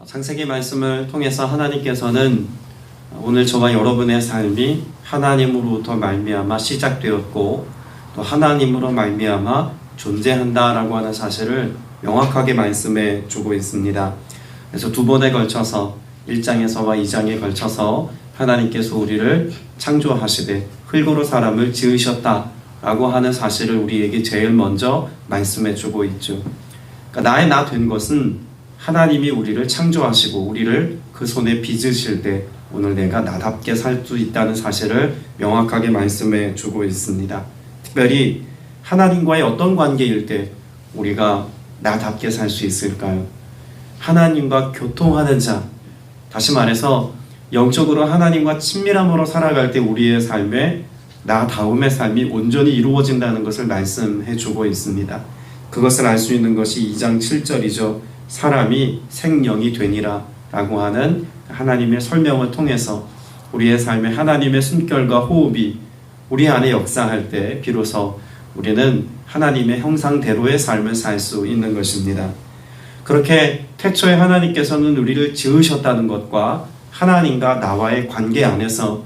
창세기 말씀을 통해서 하나님께서는 오늘 저와 여러분의 삶이 하나님으로부터 말미암아 시작되었고 또 하나님으로 말미암아 존재한다라고 하는 사실을 명확하게 말씀해 주고 있습니다. 그래서 두 번에 걸쳐서 1장에서와 2장에 걸쳐서 하나님께서 우리를 창조하시되 흙으로 사람을 지으셨다라고 하는 사실을 우리에게 제일 먼저 말씀해 주고 있죠. 그러니까 나의 나 된 것은 하나님이 우리를 창조하시고 우리를 그 손에 빚으실 때 오늘 내가 나답게 살 수 있다는 사실을 명확하게 말씀해 주고 있습니다. 특별히 하나님과의 어떤 관계일 때 우리가 나답게 살 수 있을까요? 하나님과 교통하는 자, 다시 말해서 영적으로 하나님과 친밀함으로 살아갈 때 우리의 삶에 나다움의 삶이 온전히 이루어진다는 것을 말씀해 주고 있습니다. 그것을 알 수 있는 것이 2장 7절이죠. 사람이 생명이 되니라 라고 하는 하나님의 설명을 통해서 우리의 삶에 하나님의 숨결과 호흡이 우리 안에 역사할 때 비로소 우리는 하나님의 형상대로의 삶을 살 수 있는 것입니다. 그렇게 태초에 하나님께서는 우리를 지으셨다는 것과 하나님과 나와의 관계 안에서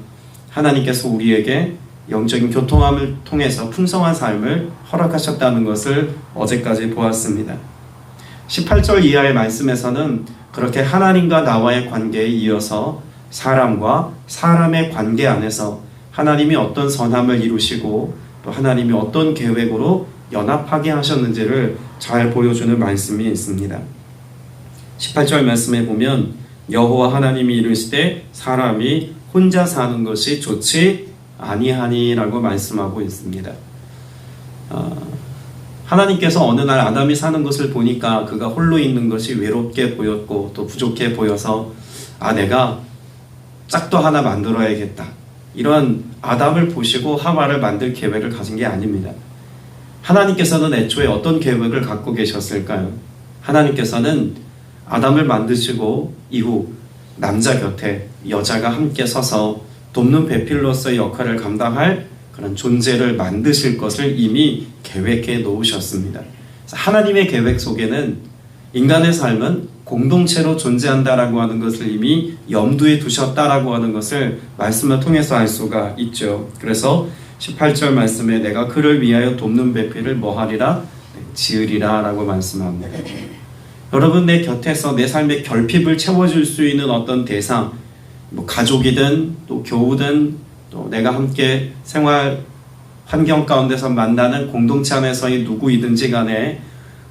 하나님께서 우리에게 영적인 교통함을 통해서 풍성한 삶을 허락하셨다는 것을 어제까지 보았습니다. 18절 이하의 말씀에서는 그렇게 하나님과 나와의 관계에 이어서 사람과 사람의 관계 안에서 하나님이 어떤 선함을 이루시고 또 하나님이 어떤 계획으로 연합하게 하셨는지를 잘 보여주는 말씀이 있습니다. 18절 말씀에 보면 여호와 하나님이 이르시되 사람이 혼자 사는 것이 좋지 아니하니라고 말씀하고 있습니다. 하나님께서 어느 날 아담이 사는 것을 보니까 그가 홀로 있는 것이 외롭게 보였고 또 부족해 보여서 내가 짝도 하나 만들어야겠다. 이런 아담을 보시고 하와를 만들 계획을 가진 게 아닙니다. 하나님께서는 애초에 어떤 계획을 갖고 계셨을까요? 하나님께서는 아담을 만드시고 이후 남자 곁에 여자가 함께 서서 돕는 배필로서의 역할을 감당할 그런 존재를 만드실 것을 이미 계획해 놓으셨습니다. 하나님의 계획 속에는 인간의 삶은 공동체로 존재한다라고 하는 것을 이미 염두에 두셨다라고 하는 것을 말씀을 통해서 알 수가 있죠. 그래서 18절 말씀에 내가 그를 위하여 돕는 배필을 뭐하리라? 지으리라 라고 말씀합니다. 여러분, 내 곁에서 내 삶의 결핍을 채워줄 수 있는 어떤 대상, 가족이든 또 교우든 또 내가 함께 생활 환경 가운데서 만나는 공동체 안에서의 누구이든지 간에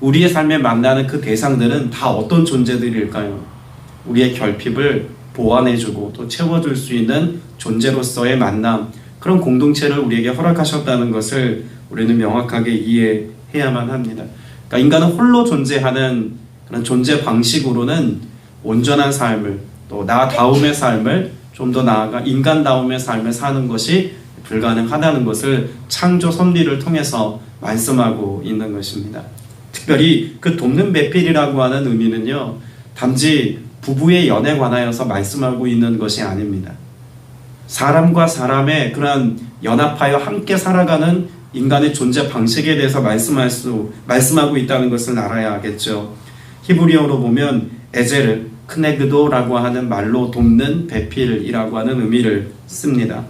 우리의 삶에 만나는 그 대상들은 다 어떤 존재들일까요? 우리의 결핍을 보완해주고 또 채워줄 수 있는 존재로서의 만남, 그런 공동체를 우리에게 허락하셨다는 것을 우리는 명확하게 이해해야만 합니다. 그러니까 인간은 홀로 존재하는 그런 존재 방식으로는 온전한 삶을 또 나다움의 삶을 좀 더 나아가 인간다움의 삶을 사는 것이 불가능하다는 것을 창조 섭리를 통해서 말씀하고 있는 것입니다. 특별히 그 돕는 배필이라고 하는 의미는요, 단지 부부의 연에 관하여서 말씀하고 있는 것이 아닙니다. 사람과 사람의 그런 연합하여 함께 살아가는 인간의 존재 방식에 대해서 말씀하고 있다는 것을 알아야겠죠. 히브리어로 보면 에제르 크네그도라고 하는 말로 돕는 배필이라고 하는 의미를 씁니다.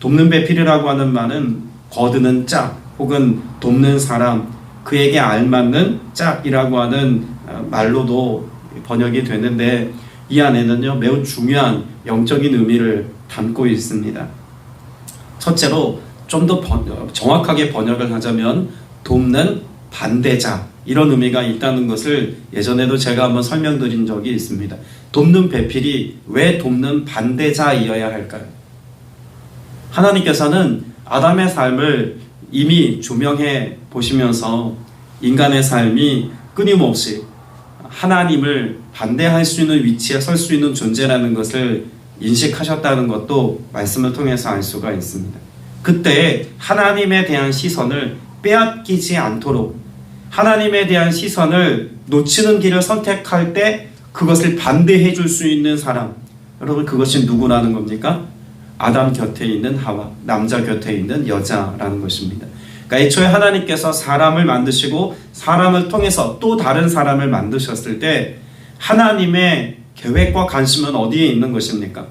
돕는 배필이라고 하는 말은 거드는 짝 혹은 돕는 사람, 그에게 알맞는 짝이라고 하는 말로도 번역이 되는데 이 안에는요 매우 중요한 영적인 의미를 담고 있습니다. 첫째로 좀 더 정확하게 번역을 하자면 돕는 반대자, 이런 의미가 있다는 것을 예전에도 제가 한번 설명드린 적이 있습니다. 돕는 배필이 왜 돕는 반대자이어야 할까요? 하나님께서는 아담의 삶을 이미 조명해 보시면서 인간의 삶이 끊임없이 하나님을 반대할 수 있는 위치에 설 수 있는 존재라는 것을 인식하셨다는 것도 말씀을 통해서 알 수가 있습니다. 그때 하나님에 대한 시선을 빼앗기지 않도록 하나님에 대한 시선을 놓치는 길을 선택할 때 그것을 반대해 줄 수 있는 사람, 여러분 그것이 누구라는 겁니까? 아담 곁에 있는 하와, 남자 곁에 있는 여자라는 것입니다. 그러니까 애초에 하나님께서 사람을 만드시고 사람을 통해서 또 다른 사람을 만드셨을 때 하나님의 계획과 관심은 어디에 있는 것입니까?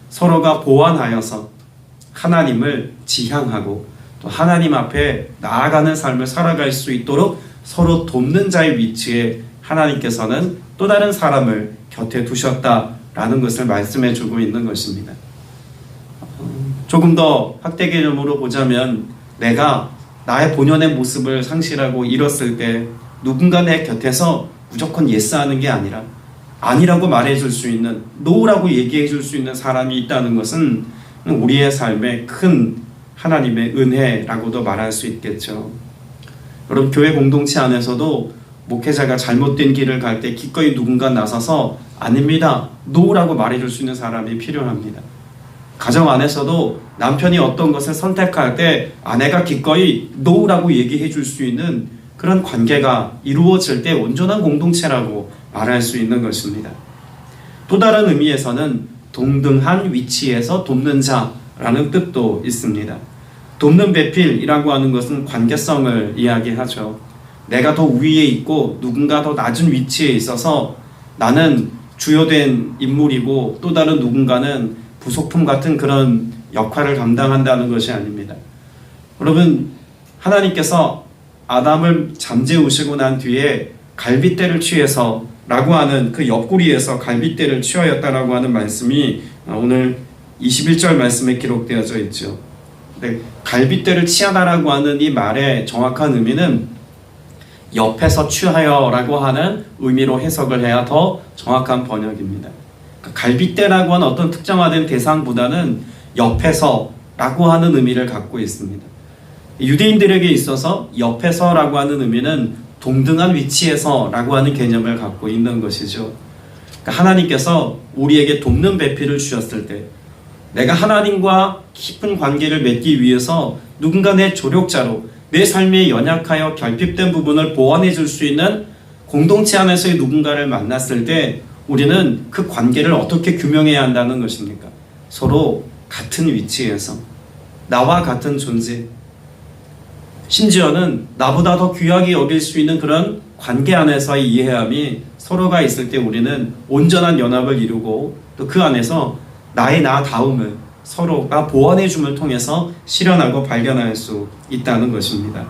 서로가 보완하여서 하나님을 지향하고 또 하나님 앞에 나아가는 삶을 살아갈 수 있도록 서로 돕는 자의 위치에 하나님께서는 또 다른 사람을 곁에 두셨다라는 것을 말씀해 주고 있는 것입니다. 조금 더 확대 개념으로 보자면 내가 나의 본연의 모습을 상실하고 잃었을 때 누군가 내 곁에서 무조건 예스하는 게 아니라 아니라고 말해줄 수 있는, 노라고 얘기해줄 수 있는 사람이 있다는 것은 우리의 삶에 큰 하나님의 은혜라고도 말할 수 있겠죠. 여러분, 교회 공동체 안에서도 목회자가 잘못된 길을 갈 때 기꺼이 누군가 나서서 아닙니다, 노라고 말해줄 수 있는 사람이 필요합니다. 가정 안에서도 남편이 어떤 것을 선택할 때 아내가 기꺼이 노라고 얘기해 줄 수 있는 그런 관계가 이루어질 때 온전한 공동체라고 말할 수 있는 것입니다. 또 다른 의미에서는 동등한 위치에서 돕는 자라는 뜻도 있습니다. 돕는 배필이라고 하는 것은 관계성을 이야기하죠. 내가 더 위에 있고 누군가 더 낮은 위치에 있어서 나는 주요된 인물이고 또 다른 누군가는 부속품 같은 그런 역할을 감당한다는 것이 아닙니다. 여러분, 하나님께서 아담을 잠재우시고 난 뒤에 갈빗대를 취해서 라고 하는 그 옆구리에서 갈빗대를 취하였다라고 하는 말씀이 오늘 21절 말씀에 기록되어져 있죠. 갈빗대를 취하다라고 하는 이 말의 정확한 의미는 옆에서 취하여라고 하는 의미로 해석을 해야 더 정확한 번역입니다. 갈빗대라고 하는 어떤 특정화된 대상보다는 옆에서라고 하는 의미를 갖고 있습니다. 유대인들에게 있어서 옆에서라고 하는 의미는 동등한 위치에서라고 하는 개념을 갖고 있는 것이죠. 하나님께서 우리에게 돕는 배필을 주셨을 때 내가 하나님과 깊은 관계를 맺기 위해서 누군가 내 조력자로 내 삶에 연약하여 결핍된 부분을 보완해 줄 수 있는 공동체 안에서의 누군가를 만났을 때 우리는 그 관계를 어떻게 규명해야 한다는 것입니까? 서로 같은 위치에서 나와 같은 존재, 심지어는 나보다 더 귀하게 여길 수 있는 그런 관계 안에서의 이해함이 서로가 있을 때 우리는 온전한 연합을 이루고 또 그 안에서 나의 나다움을 서로가 보완해 줌을 통해서 실현하고 발견할 수 있다는 것입니다.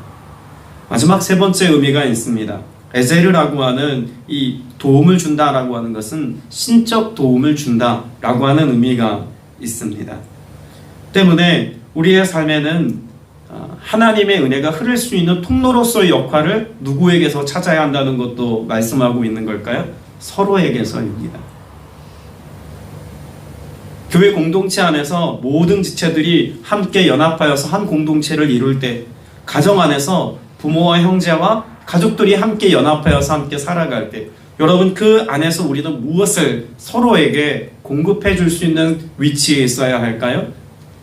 마지막 세 번째 의미가 있습니다. 에제르라고 하는 이 도움을 준다라고 하는 것은 신적 도움을 준다라고 하는 의미가 있습니다. 때문에 우리의 삶에는 하나님의 은혜가 흐를 수 있는 통로로서의 역할을 누구에게서 찾아야 한다는 것도 말씀하고 있는 걸까요? 서로에게서입니다. 교회 공동체 안에서 모든 지체들이 함께 연합하여서 한 공동체를 이룰 때, 가정 안에서 부모와 형제와 가족들이 함께 연합하여서 함께 살아갈 때, 여러분, 그 안에서 우리는 무엇을 서로에게 공급해 줄 수 있는 위치에 있어야 할까요?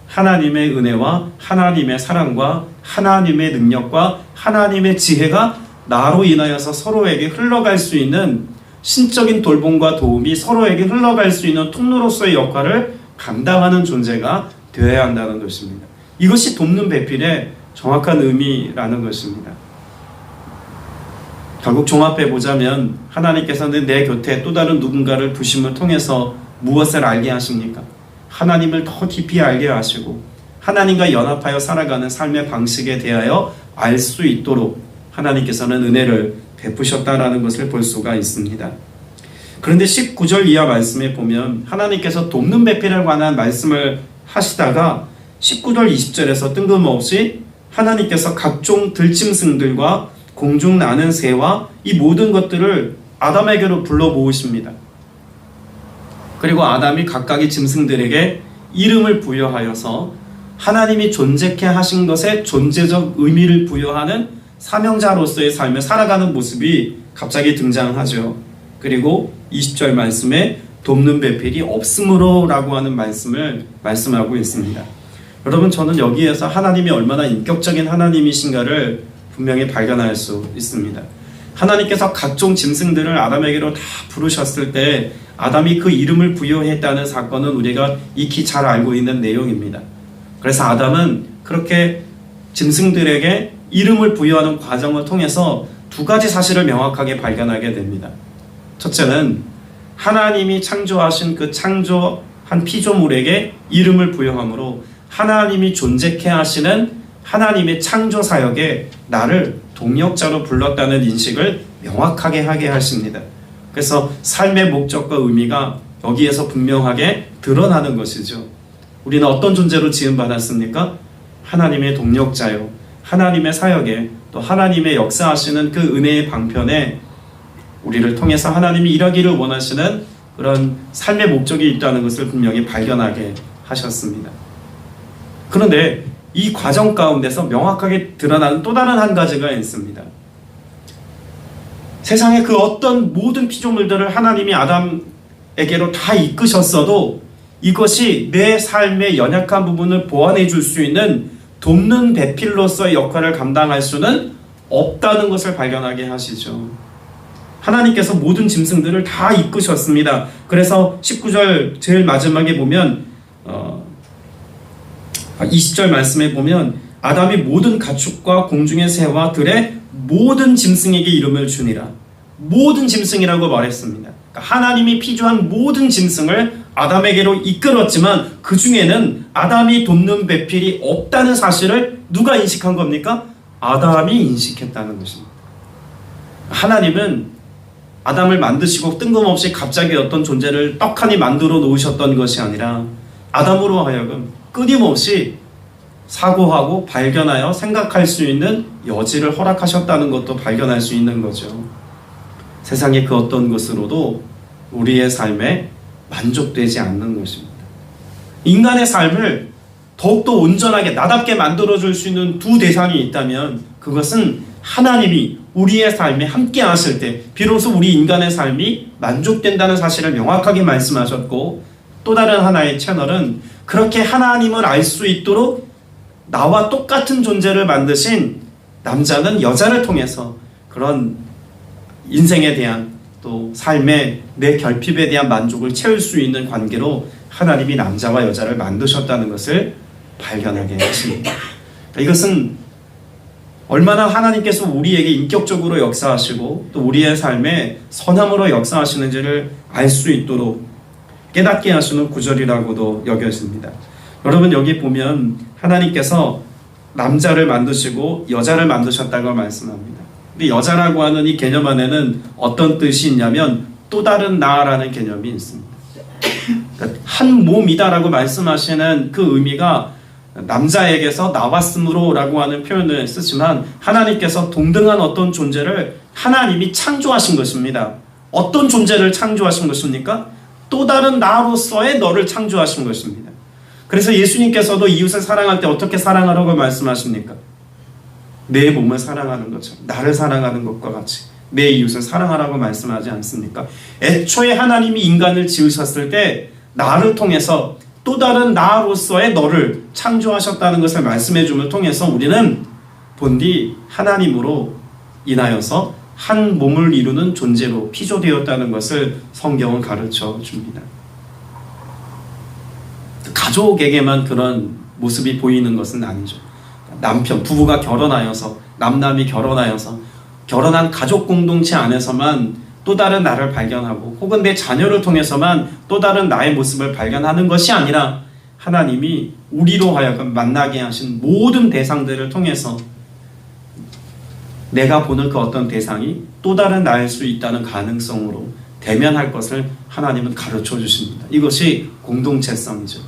하나님의 은혜와 하나님의 사랑과 하나님의 능력과 하나님의 지혜가 나로 인하여서 서로에게 흘러갈 수 있는 신적인 돌봄과 도움이 서로에게 흘러갈 수 있는 통로로서의 역할을 감당하는 존재가 되어야 한다는 것입니다. 이것이 돕는 배필의 정확한 의미라는 것입니다. 결국 종합해 보자면 하나님께서는 내 곁에 또 다른 누군가를 두심을 통해서 무엇을 알게 하십니까? 하나님을 더 깊이 알게 하시고 하나님과 연합하여 살아가는 삶의 방식에 대하여 알 수 있도록 하나님께서는 은혜를 베푸셨다라는 것을 볼 수가 있습니다. 그런데 19절 이하 말씀에 보면 하나님께서 돕는 배필에 관한 말씀을 하시다가 19절 20절에서 뜬금없이 하나님께서 각종 들짐승들과 공중 나는 새와 이 모든 것들을 아담에게로 불러 모으십니다. 그리고 아담이 각각의 짐승들에게 이름을 부여하여서 하나님이 존재케 하신 것에 존재적 의미를 부여하는 사명자로서의 삶을 살아가는 모습이 갑자기 등장하죠. 그리고 20절 말씀에 돕는 배필이 없으므로 라고 하는 말씀을 말씀하고 있습니다. 여러분, 저는 여기에서 하나님이 얼마나 인격적인 하나님이신가를 분명히 발견할 수 있습니다. 하나님께서 각종 짐승들을 아담에게로 다 부르셨을 때 아담이 그 이름을 부여했다는 사건은 우리가 익히 잘 알고 있는 내용입니다. 그래서 아담은 그렇게 짐승들에게 이름을 부여하는 과정을 통해서 두 가지 사실을 명확하게 발견하게 됩니다. 첫째는 하나님이 창조하신 그 창조한 피조물에게 이름을 부여함으로 하나님이 존재케 하시는 하나님의 창조 사역에 나를 동역자로 불렀다는 인식을 명확하게 하게 하십니다. 그래서 삶의 목적과 의미가 여기에서 분명하게 드러나는 것이죠. 우리는 어떤 존재로 지음받았습니까? 하나님의 동역자요, 하나님의 사역에, 또 하나님의 역사하시는 그 은혜의 방편에 우리를 통해서 하나님이 일하기를 원하시는 그런 삶의 목적이 있다는 것을 분명히 발견하게 하셨습니다. 그런데 이 과정 가운데서 명확하게 드러나는 또 다른 한 가지가 있습니다. 세상의 그 어떤 모든 피조물들을 하나님이 아담에게로 다 이끄셨어도 이것이 내 삶의 연약한 부분을 보완해 줄 수 있는 돕는 배필로서의 역할을 감당할 수는 없다는 것을 발견하게 하시죠. 하나님께서 모든 짐승들을 다 이끄셨습니다. 그래서 19절 제일 마지막에 보면 20절 말씀에 보면 아담이 모든 가축과 공중의 새와 들의 모든 짐승에게 이름을 주니라. 모든 짐승이라고 말했습니다. 그러니까 하나님이 피조한 모든 짐승을 아담에게로 이끌었지만 그 중에는 아담이 돕는 배필이 없다는 사실을 누가 인식한 겁니까? 아담이 인식했다는 것입니다. 하나님은 아담을 만드시고 뜬금없이 갑자기 어떤 존재를 떡하니 만들어 놓으셨던 것이 아니라 아담으로 하여금 끊임없이 사고하고 발견하여 생각할 수 있는 여지를 허락하셨다는 것도 발견할 수 있는 거죠. 세상의 그 어떤 것으로도 우리의 삶에 만족되지 않는 것입니다. 인간의 삶을 더욱더 온전하게 나답게 만들어줄 수 있는 두 대상이 있다면 그것은 하나님이 우리의 삶에 함께 하실 때 비로소 우리 인간의 삶이 만족된다는 사실을 명확하게 말씀하셨고, 또 다른 하나의 채널은 그렇게 하나님을 알 수 있도록 나와 똑같은 존재를 만드신 남자는 여자를 통해서 그런 인생에 대한 또 삶의 내 결핍에 대한 만족을 채울 수 있는 관계로 하나님이 남자와 여자를 만드셨다는 것을 발견하게 하십니다. 이것은 얼마나 하나님께서 우리에게 인격적으로 역사하시고 또 우리의 삶에 선함으로 역사하시는지를 알 수 있도록 깨닫게 하시는 구절이라고도 여겨집니다. 여러분, 여기 보면 하나님께서 남자를 만드시고 여자를 만드셨다고 말씀합니다. 근데 여자라고 하는 이 개념 안에는 어떤 뜻이 있냐면 또 다른 나라는 개념이 있습니다. 그러니까 한 몸이다라고 말씀하시는 그 의미가 남자에게서 나왔으므로 라고 하는 표현을 쓰지만 하나님께서 동등한 어떤 존재를 하나님이 창조하신 것입니다. 어떤 존재를 창조하신 것입니까? 또 다른 나로서의 너를 창조하신 것입니다. 그래서 예수님께서도 이웃을 사랑할 때 어떻게 사랑하라고 말씀하십니까? 내 몸을 사랑하는 것처럼 나를 사랑하는 것과 같이 내 이웃을 사랑하라고 말씀하지 않습니까? 애초에 하나님이 인간을 지으셨을 때 나를 통해서 또 다른 나로서의 너를 창조하셨다는 것을 말씀해 줌을 통해서 우리는 본디 하나님으로 인하여서 한 몸을 이루는 존재로 피조되었다는 것을 성경은 가르쳐 줍니다. 가족에게만 그런 모습이 보이는 것은 아니죠. 남편, 부부가 결혼하여서 남남이 결혼하여서 결혼한 가족 공동체 안에서만 또 다른 나를 발견하고 혹은 내 자녀를 통해서만 또 다른 나의 모습을 발견하는 것이 아니라 하나님이 우리로 하여금 만나게 하신 모든 대상들을 통해서 내가 보는 그 어떤 대상이 또 다른 나일 수 있다는 가능성으로 대면할 것을 하나님은 가르쳐 주십니다. 이것이 공동체성이죠.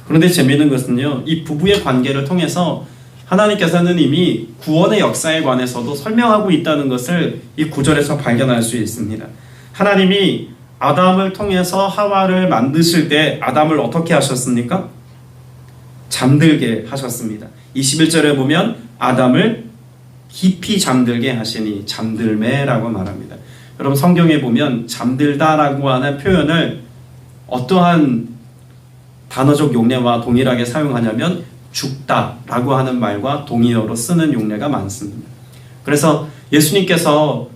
그런데 재미있는 것은요, 이 부부의 관계를 통해서 하나님께서는 이미 구원의 역사에 관해서도 설명하고 있다는 것을 이 구절에서 발견할 수 있습니다. 하나님이 아담을 통해서 하와를 만드실 때 아담을 어떻게 하셨습니까? 잠들게 하셨습니다. 21절에 보면 아담을 깊이 잠들게 하시니 잠들매라고 말합니다. 여러분, 성경에 보면 잠들다라고 하는 표현을 어떠한 단어적 용례와 동일하게 사용하냐면 죽다라고 하는 말과 동의어로 쓰는 용례가 많습니다. 그래서 예수님께서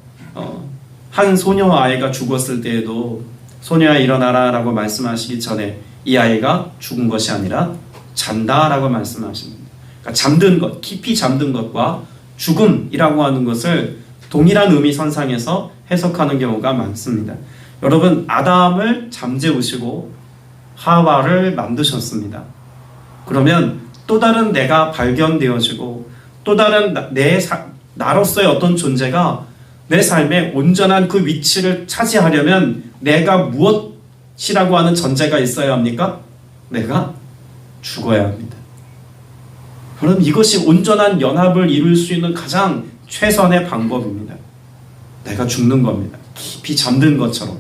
한 소녀 아이가 죽었을 때에도 소녀야 일어나라 라고 말씀하시기 전에 이 아이가 죽은 것이 아니라 잔다라고 말씀하십니다. 그러니까 잠든 것, 깊이 잠든 것과 죽음이라고 하는 것을 동일한 의미 선상에서 해석하는 경우가 많습니다. 여러분, 아담을 잠재우시고 하와를 만드셨습니다. 그러면 또 다른 내가 발견되어지고 또 다른 나로서의 어떤 존재가 내 삶에 온전한 그 위치를 차지하려면 내가 무엇이라고 하는 전제가 있어야 합니까? 내가 죽어야 합니다. 그럼 이것이 온전한 연합을 이룰 수 있는 가장 최선의 방법입니다. 내가 죽는 겁니다. 깊이 잠든 것처럼.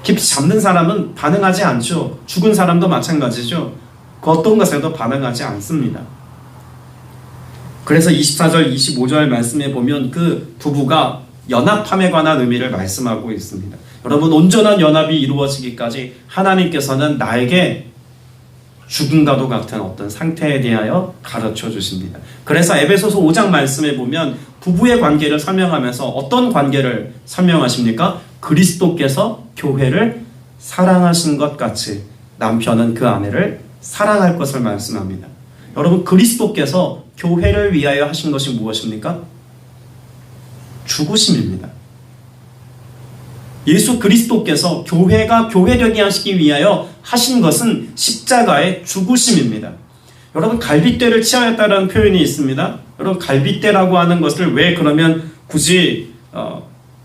깊이 잠든 사람은 반응하지 않죠. 죽은 사람도 마찬가지죠. 그 어떤 것에도 반응하지 않습니다. 그래서 24절, 25절 말씀에 보면 그 부부가 연합함에 관한 의미를 말씀하고 있습니다. 여러분, 온전한 연합이 이루어지기까지 하나님께서는 나에게 죽음과도 같은 어떤 상태에 대하여 가르쳐 주십니다. 그래서 에베소서 5장 말씀에 보면 부부의 관계를 설명하면서 어떤 관계를 설명하십니까? 그리스도께서 교회를 사랑하신 것 같이 남편은 그 아내를 사랑할 것을 말씀합니다. 여러분, 그리스도께서 교회를 위하여 하신 것이 무엇입니까? 죽으심입니다. 예수 그리스도께서 교회가 교회되게 하시기 위하여 하신 것은 십자가의 죽으심입니다. 여러분, 갈빗대를 취하였다는 표현이 있습니다. 여러분, 갈빗대라고 하는 것을 왜 그러면 굳이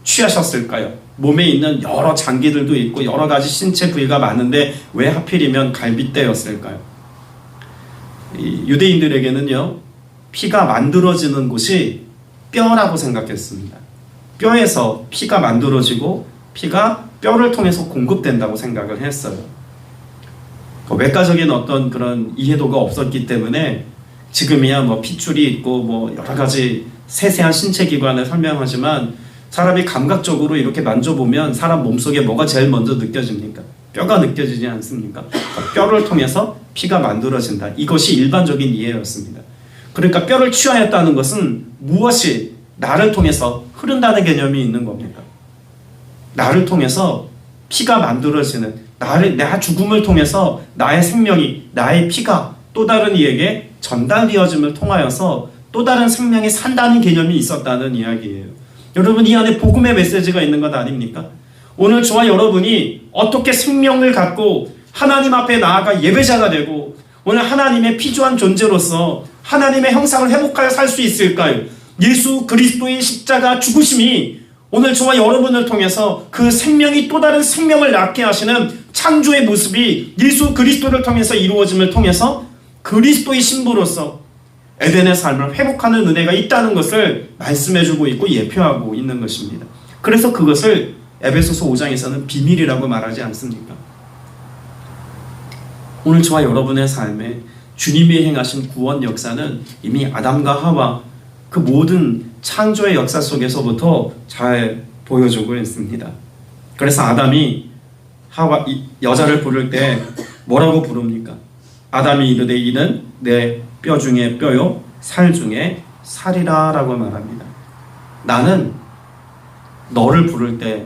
취하셨을까요? 몸에 있는 여러 장기들도 있고 여러 가지 신체 부위가 많은데 왜 하필이면 갈빗대였을까요? 유대인들에게는요, 피가 만들어지는 곳이 뼈라고 생각했습니다. 뼈에서 피가 만들어지고 피가 뼈를 통해서 공급된다고 생각을 했어요. 외과적인 어떤 그런 이해도가 없었기 때문에 지금이야 뭐 핏줄이 있고 뭐 여러 가지 세세한 신체 기관을 설명하지만 사람이 감각적으로 이렇게 만져보면 사람 몸속에 뭐가 제일 먼저 느껴집니까? 뼈가 느껴지지 않습니까? 뼈를 통해서 피가 만들어진다. 이것이 일반적인 이해였습니다. 그러니까 뼈를 취하였다는 것은 무엇이 나를 통해서 흐른다는 개념이 있는 겁니다. 나를 통해서 피가 만들어지는, 내 죽음을 통해서 나의 생명이, 나의 피가 또 다른 이에게 전달되어짐을 통하여서 또 다른 생명이 산다는 개념이 있었다는 이야기예요. 여러분, 이 안에 복음의 메시지가 있는 것 아닙니까? 오늘 저와 여러분이 어떻게 생명을 갖고 하나님 앞에 나아가 예배자가 되고 오늘 하나님의 피조한 존재로서 하나님의 형상을 회복하여 살 수 있을까요? 예수 그리스도의 십자가 죽으심이 오늘 저와 여러분을 통해서 그 생명이 또 다른 생명을 낳게 하시는 창조의 모습이 예수 그리스도를 통해서 이루어짐을 통해서 그리스도의 신부로서 에덴의 삶을 회복하는 은혜가 있다는 것을 말씀해주고 있고 예표하고 있는 것입니다. 그래서 그것을 에베소서 5장에서는 비밀이라고 말하지 않습니까? 오늘 저와 여러분의 삶에 주님이 행하신 구원 역사는 이미 아담과 하와 그 모든 창조의 역사 속에서부터 잘 보여주고 있습니다. 그래서 아담이 여자를 부를 때 뭐라고 부릅니까? 아담이 이르되 이는 내 뼈 중에 뼈요 살 중에 살이라 라고 말합니다. 나는 너를 부를 때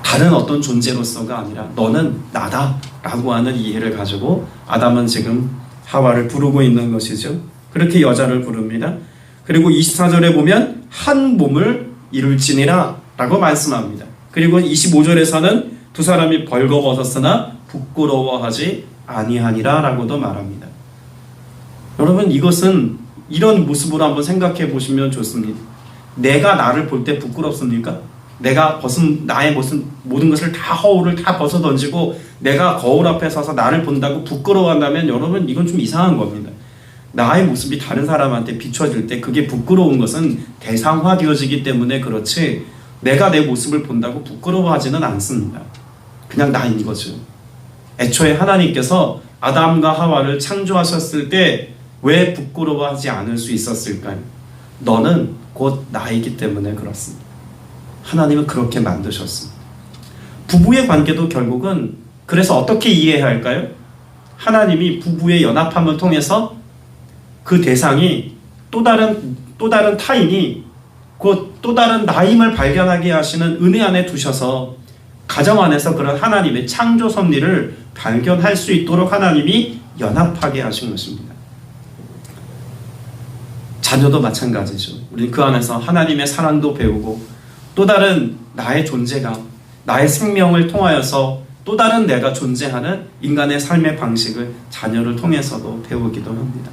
다른 어떤 존재로서가 아니라 너는 나다 라고 하는 이해를 가지고 아담은 지금 하와를 부르고 있는 것이죠. 그렇게 여자를 부릅니다. 그리고 24절에 보면 한 몸을 이룰지니라 라고 말씀합니다. 그리고 25절에서는 두 사람이 벌거벗었으나 부끄러워하지 아니하니라 라고도 말합니다. 여러분, 이것은 이런 모습으로 한번 생각해 보시면 좋습니다. 내가 나를 볼 때 부끄럽습니까? 내가 나의 모든 것을 다 허울을 다 벗어 던지고 내가 거울 앞에 서서 나를 본다고 부끄러워한다면 여러분, 이건 좀 이상한 겁니다. 나의 모습이 다른 사람한테 비춰질 때 그게 부끄러운 것은 대상화되어지기 때문에 그렇지 내가 내 모습을 본다고 부끄러워하지는 않습니다. 그냥 나인 거죠. 애초에 하나님께서 아담과 하와를 창조하셨을 때 왜 부끄러워하지 않을 수 있었을까요? 너는 곧 나이기 때문에 그렇습니다. 하나님은 그렇게 만드셨습니다. 부부의 관계도 결국은 그래서 어떻게 이해해야 할까요? 하나님이 부부의 연합함을 통해서 그 대상이 또 다른 타인이 곧 또 다른 나임을 발견하게 하시는 은혜 안에 두셔서 가정 안에서 그런 하나님의 창조 섭리를 발견할 수 있도록 하나님이 연합하게 하신 것입니다. 자녀도 마찬가지죠. 우리는 그 안에서 하나님의 사랑도 배우고 또 다른 나의 존재가 나의 생명을 통하여서 또 다른 내가 존재하는 인간의 삶의 방식을 자녀를 통해서도 배우기도 합니다.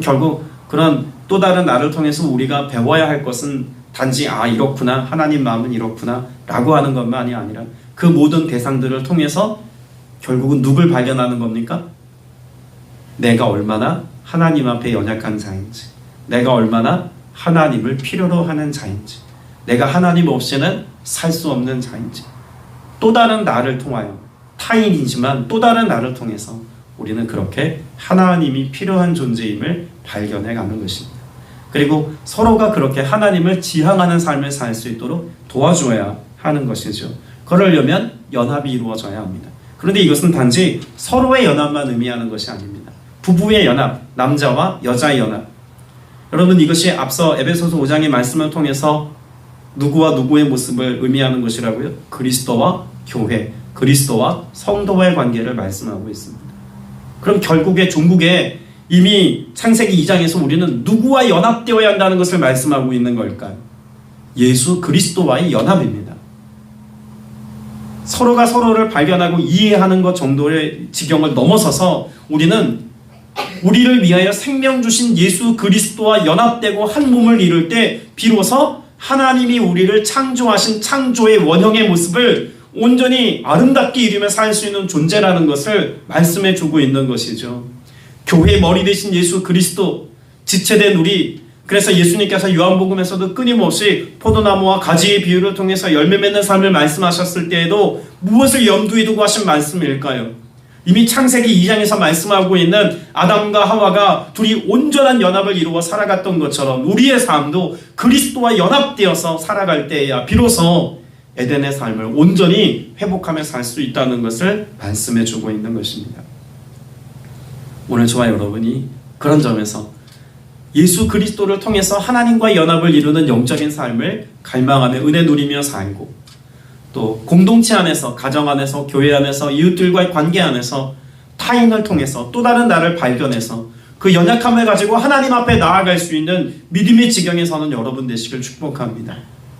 결국 그런 또 다른 나를 통해서 우리가 배워야 할 것은 단지 이렇구나, 하나님 마음은 이렇구나 라고 하는 것만이 아니라 그 모든 대상들을 통해서 결국은 누굴 발견하는 겁니까? 내가 얼마나 하나님 앞에 연약한 자인지, 내가 얼마나 하나님을 필요로 하는 자인지, 내가 하나님 없이는 살 수 없는 자인지, 또 다른 나를 통하여, 타인이지만 또 다른 나를 통해서 우리는 그렇게 하나님이 필요한 존재임을 발견해가는 것입니다. 그리고 서로가 그렇게 하나님을 지향하는 삶을 살 수 있도록 도와줘야 하는 것이죠. 그러려면 연합이 이루어져야 합니다. 그런데 이것은 단지 서로의 연합만 의미하는 것이 아닙니다. 부부의 연합, 남자와 여자의 연합. 여러분, 이것이 앞서 에베소서 5장의 말씀을 통해서 누구와 누구의 모습을 의미하는 것이라고요? 그리스도와 교회, 그리스도와 성도와의 관계를 말씀하고 있습니다. 그럼 결국에 종국에 이미 창세기 2장에서 우리는 누구와 연합되어야 한다는 것을 말씀하고 있는 걸까요? 예수 그리스도와의 연합입니다. 서로가 서로를 발견하고 이해하는 것 정도의 지경을 넘어서서 우리는 우리를 위하여 생명 주신 예수 그리스도와 연합되고 한 몸을 이룰 때 비로소 하나님이 우리를 창조하신 창조의 원형의 모습을 온전히 아름답게 이루며 살 수 있는 존재라는 것을 말씀해 주고 있는 것이죠. 교회의 머리 되신 예수 그리스도, 지체된 우리, 그래서 예수님께서 요한복음에서도 끊임없이 포도나무와 가지의 비유를 통해서 열매 맺는 삶을 말씀하셨을 때에도 무엇을 염두에 두고 하신 말씀일까요? 이미 창세기 2장에서 말씀하고 있는 아담과 하와가 둘이 온전한 연합을 이루어 살아갔던 것처럼 우리의 삶도 그리스도와 연합되어서 살아갈 때에야 비로소 에덴의 삶을 온전히 회복하며 살 수 있다는 것을 말씀해 주고 있는 것입니다. 오늘 저와 여러분이 그런 점에서 예수 그리스도를 통해서 하나님과 연합을 이루는 영적인 삶을 갈망하며 은혜 누리며 살고, 또 공동체 안에서, 가정 안에서, 교회 안에서, 이웃들과의 관계 안에서 타인을 통해서 또 다른 나를 발견해서 그 연약함을 가지고 하나님 앞에 나아갈 수 있는 믿음의 지경에 서는 여러분 되시길 축복합니다.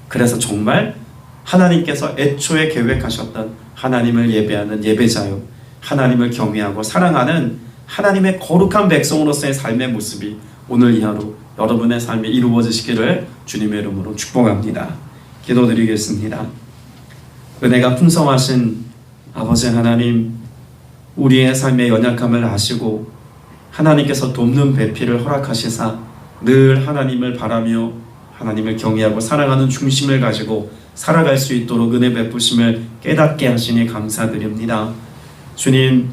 그래서 정말 하나님께서 애초에 계획하셨던 하나님을 예배하는 예배자요, 하나님을 경외하고 사랑하는 하나님의 거룩한 백성으로서의 삶의 모습이 오늘 이 하루 여러분의 삶에 이루어지시기를 주님의 이름으로 축복합니다. 기도드리겠습니다. 은혜가 풍성하신 아버지 하나님, 우리의 삶의 연약함을 아시고 하나님께서 돕는 배필을 허락하시사 늘 하나님을 바라며 하나님을 경외하고 사랑하는 중심을 가지고 살아갈 수 있도록 은혜 베푸심을 깨닫게 하시니 감사드립니다. 주님,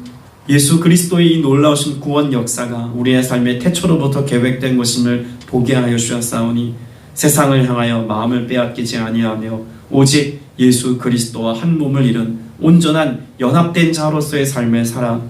예수 그리스도의 이 놀라우신 구원 역사가 우리의 삶의 태초로부터 계획된 것임을 보게 하여 주셨사오니 세상을 향하여 마음을 빼앗기지 아니하며 오직 예수 그리스도와 한 몸을 이룬 온전한 연합된 자로서의 삶을 살아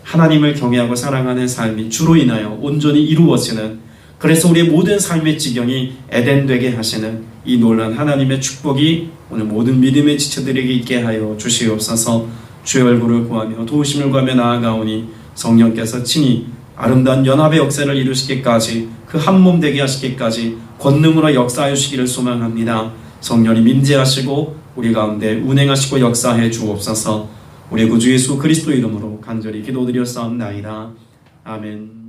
하나님을 경외하고 사랑하는 삶이 주로 인하여 온전히 이루어지는, 그래서 우리의 모든 삶의 지경이 에덴 되게 하시는 이 놀라운 하나님의 축복이 오늘 모든 믿음의 지체들에게 있게 하여 주시옵소서. 주의 얼굴을 구하며 도우심을 구하며 나아가오니 성령께서 친히 아름다운 연합의 역사를 이루시기까지, 그 한 몸 되게 하시기까지 권능으로 역사하여 주시기를 소망합니다. 성령님 임재하시고 우리 가운데 운행하시고 역사해 주옵소서. 우리 구주 예수 그리스도 이름으로 간절히 기도드렸사옵나이다. 아멘.